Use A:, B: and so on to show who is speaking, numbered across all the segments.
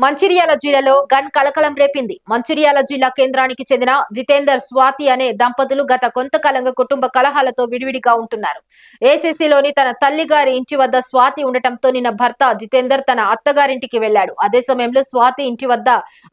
A: మంచిర్యాల జిల్లాలో గన్ కలకలం రేపింది. మంచిర్యాల జిల్లా కేంద్రానికి చెందిన జితేందర్ స్వాతి అనే దంపతులు గత కొంతకాలంగా కుటుంబ కలహాలతో విడివిడిగా ఉంటున్నారు. ఏసీసీలోని తన తల్లిగారి ఇంటి వద్ద స్వాతి ఉండటంతో నిన్న భర్త జితేందర్ తన అత్తగారింటికి వెళ్లాడు. అదే సమయంలో స్వాతి ఇంటి వద్ద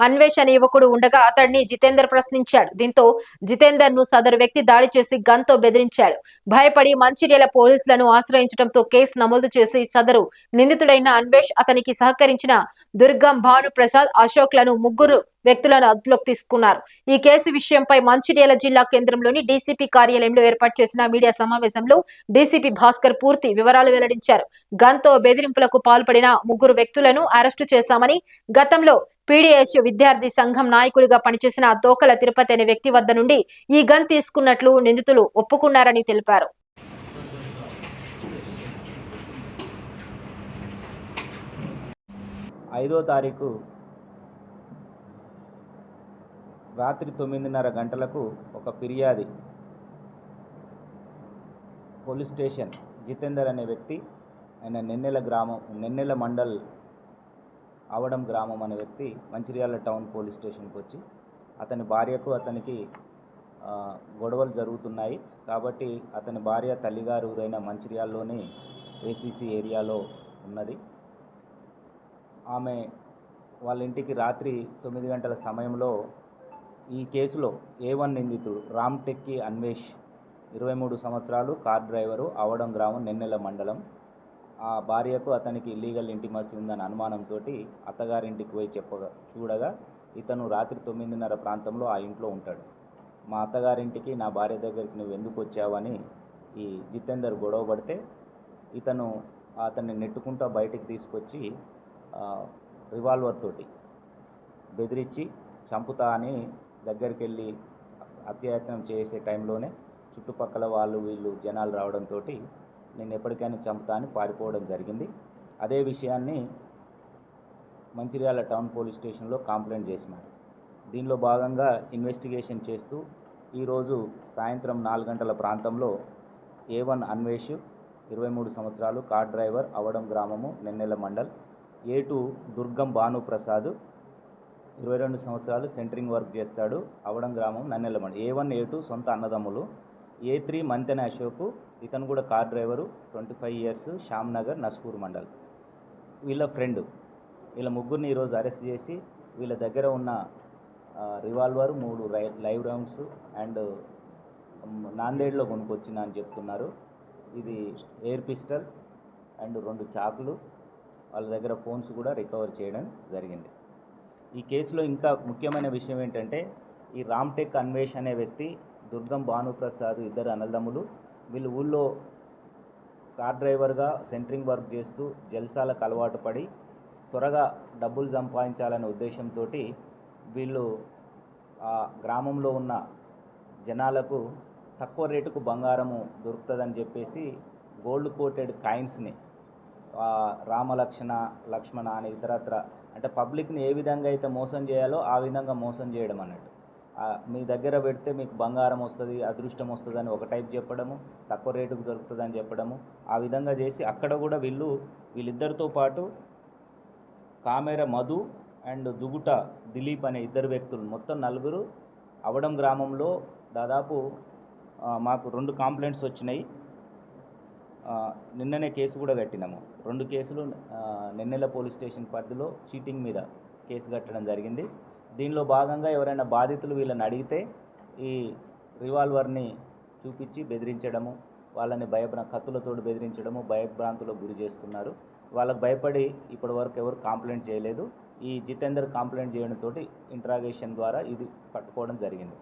A: అన్వేష్ అనే యువకుడు ఉండగా అతడిని జితేందర్ ప్రశ్నించాడు. దీంతో జితేందర్ ను సదరు వ్యక్తి దాడి చేసి గన్ తో బెదిరించాడు. భయపడి మంచిర్యాల పోలీసులను ఆశ్రయించడంతో కేసు నమోదు చేసి సదరు నిందితుడైన అన్వేష్ అతనికి సహకరించిన దుర్గం భానుప్రసాద్ అశోక్ లను ముగ్గురు వ్యక్తులను అదుపులోకి తీసుకున్నారు. ఈ కేసు విషయంపై మంచిర్యాల జిల్లా కేంద్రంలోని డీసీపీ కార్యాలయంలో ఏర్పాటు చేసిన మీడియా సమావేశంలో డీసీపీ భాస్కర్ పూర్తి వివరాలు వెల్లడించారు. గన్తో బెదిరింపులకు పాల్పడిన ముగ్గురు వ్యక్తులను అరెస్టు చేశామని, గతంలో పీడీఎస్ విద్యార్థి సంఘం నాయకుడిగా పనిచేసిన తోకల తిరుపతి అనే వ్యక్తి వద్ద నుండి ఈ గన్ తీసుకున్నట్లు నిందితులు ఒప్పుకున్నారని తెలిపారు.
B: 5వ తారీఖు రాత్రి 9:30 గంటలకు ఒక ఫిర్యాది పోలీస్ స్టేషన్ జితేందర్ అనే వ్యక్తి, ఆయన నెన్నెల మండల్ అవడం గ్రామం అనే వ్యక్తి మంచిర్యాల టౌన్ పోలీస్ స్టేషన్కి వచ్చి అతని భార్యకు అతనికి గొడవలు జరుగుతున్నాయి కాబట్టి అతని భార్య తల్లిగారు ఊరైన మంచిర్యాలలోని ఏసీసీ ఏరియాలో ఉన్నది. ఆమె వాళ్ళ ఇంటికి రాత్రి 9 గంటల సమయంలో ఈ కేసులో A1 నిందితుడు రామ్టెక్కి అన్వేష్ 23 సంవత్సరాలు, కార్ డ్రైవరు, అవడం గ్రామం, నెన్నెల మండలం, ఆ భార్యకు అతనికి ఇల్లీగల్ ఇంటిమసీ ఉందని అనుమానంతో అత్తగారింటికి పోయి చూడగా ఇతను రాత్రి 9:30 ప్రాంతంలో ఆ ఇంట్లో ఉంటాడు. మా అత్తగారింటికి నా భార్య దగ్గరికి నువ్వు ఎందుకు వచ్చావని ఈ జితేందర్ గొడవ పడితే ఇతను అతన్ని నెట్టుకుంటూ బయటికి తీసుకొచ్చి రివాల్వర్ తోటి బెదిరించి చంపుతా అని దగ్గరికి వెళ్ళి అత్యయత్నం చేసే టైంలోనే చుట్టుపక్కల వీళ్ళు జనాలు రావడంతో నేను ఎప్పటికైనా చంపుతా అని పారిపోవడం జరిగింది. అదే విషయాన్ని మంచిర్యాల టౌన్ పోలీస్ స్టేషన్లో కంప్లైంట్ చేసినారు. దీనిలో భాగంగా ఇన్వెస్టిగేషన్ చేస్తూ ఈరోజు సాయంత్రం 4 గంటల ప్రాంతంలో A1 అన్వేష్ 23 సంవత్సరాలు, కార్ డ్రైవర్, అవడం గ్రామము, నెన్నెల మండల్, A2 దుర్గం భానుప్రసాద్ 22 సంవత్సరాలు, సెంటరింగ్ వర్క్ చేస్తాడు, అవడం గ్రామం, నెన్నెల మండల్. A1 A2 సొంత అన్నదమ్ములు. A3 మంతెన అశోక్, ఇతను కూడా car driver, 25 years, Shyam Nagar, Naspur mandal, వీళ్ళ ఫ్రెండ్. వీళ్ళ ముగ్గురిని ఈరోజు అరెస్ట్ చేసి వీళ్ళ దగ్గర ఉన్న రివాల్వర్, 3 లైవ్ రౌండ్స్ అండ్ నాందేడ్లో కొనుక్కొచ్చిన అని చెప్తున్నారు. ఇది ఎయిర్ పిస్టల్ అండ్ 2 చాకులు, వాళ్ళ దగ్గర ఫోన్స్ కూడా రికవర్ చేయడం జరిగింది. ఈ కేసులో ఇంకా ముఖ్యమైన విషయం ఏంటంటే ఈ రామ్టెక్ అన్వేష్ అనే వ్యక్తి, దుర్గం భానుప్రసాద్ ఇద్దరు అన్నదమ్ములు. వీళ్ళు ఊళ్ళో కార్ డ్రైవర్గా సెంటరింగ్ వర్క్ చేస్తూ జల్సాలకు అలవాటు పడి త్వరగా డబ్బులు సంపాదించాలనే ఉద్దేశంతో వీళ్ళు ఆ గ్రామంలో ఉన్న జనాలకు తక్కువ రేటుకు బంగారము దొరుకుతుందని చెప్పేసి గోల్డ్ కోటెడ్ కాయిన్స్ని లక్ష్మణ అని ఇతరత్ర అంటే పబ్లిక్ని ఏ విధంగా అయితే మోసం చేయాలో ఆ విధంగా మోసం చేయడం అన్నట్టు. మీ దగ్గర పెడితే మీకు బంగారం వస్తుంది, అదృష్టం వస్తుంది అని ఒక టైప్ చెప్పడము, తక్కువ రేటుకు దొరుకుతుందని చెప్పడము, ఆ విధంగా చేసి అక్కడ కూడా వీళ్ళిద్దరితో పాటు కామెర మధు అండ్ దుగుట దిలీప్ అనే 2 వ్యక్తులు, మొత్తం 4 అవడం గ్రామంలో దాదాపు మాకు 2 కంప్లైంట్స్ వచ్చినాయి. నిన్ననే కేసు కూడా కట్టినాము. 2 కేసులు నెన్నెల పోలీస్ స్టేషన్ పరిధిలో చీటింగ్ మీద కేసు కట్టడం జరిగింది. దీనిలో భాగంగా ఎవరైనా బాధితులు వీళ్ళని అడిగితే ఈ రివాల్వర్ని చూపించి బెదిరించడము, వాళ్ళని కత్తులతో బెదిరించడము, భయభ్రాంతులకు గురి చేస్తున్నారు. వాళ్ళకు భయపడి ఇప్పటివరకు ఎవరు కంప్లైంట్ చేయలేదు. ఈ జితేందర్ కంప్లైంట్ చేయడంతో ఇంట్రాగేషన్ ద్వారా ఇది పట్టుకోవడం జరిగింది.